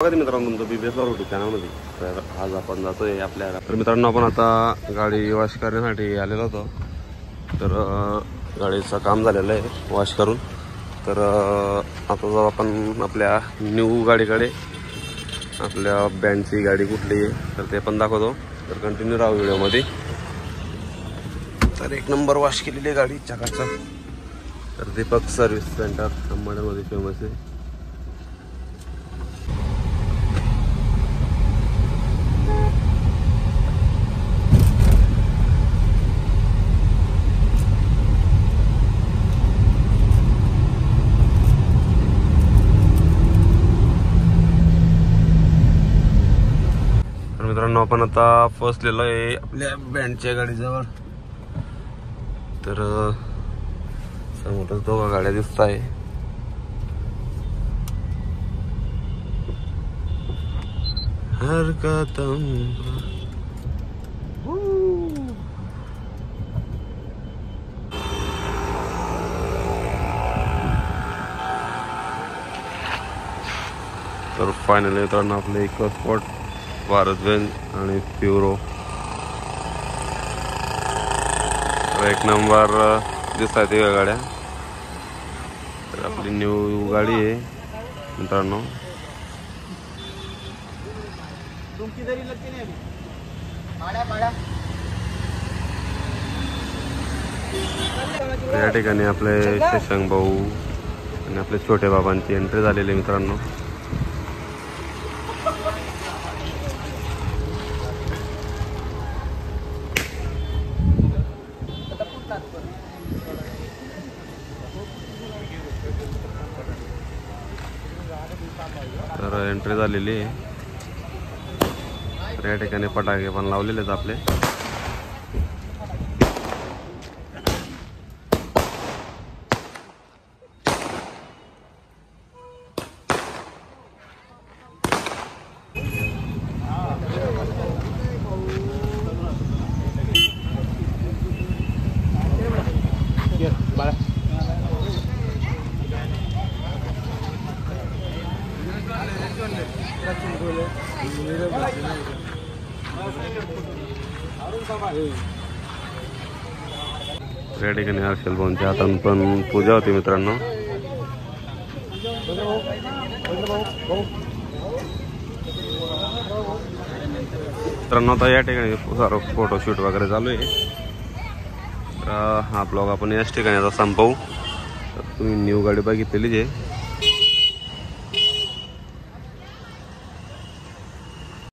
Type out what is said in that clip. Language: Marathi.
मित्रांनो तुमचं BBS रोटी चॅनलमध्ये तर आज आपण जातोय आपल्या तर मित्रांनो आपण आता गाडी वॉश करण्यासाठी आलेलो होतो। तर गाडीचं काम झालेलं आहे वॉश करून। तर आता जाऊ आपण आपल्या न्यू गाडीकडे। आपल्या बँडची गाडी कुठली आहे तर ते पण दाखवतो। तर कंटिन्यू राहू व्हिडिओमध्ये। तर एक नंबर वॉश केलेली गाडी चकाचक। तर दीपक सर्व्हिस सेंटर अंबाड्यामध्ये फेमस आहे। मित्रांनो आपण आता फसलेलो आहे आपल्या बँडच्या गाडीजवळ। तर समोरच दोघा गाड्या दिसत आहे। हर कदम तर फायनली मित्रांनो आपले इको स्पॉट भारत बेंज आणि प्युरो एक नंबर दिसत आहेत या गाड्या। तर आपली न्यू गाडी आहे मित्रांनो। या ठिकाणी आपले शशांक भाऊ आणि आपले छोटे बाबांची एंट्री झालेली मित्रांनो। तर एंट्री झालेली आहे। तर या ठिकाणी पटाके पण लावलेले आहेत आपले। या ठिकाणी हर्षल भाऊंच्या हातान पण पूजा होती मित्रांनो। मित्रांनो आता या ठिकाणी सारं फोटोशूट वगैरे चालू आहे। तर हा ब्लॉग आपण याच ठिकाणी आता संपवू। तर तुम्ही न्यू गाडी बघितलेली आहे।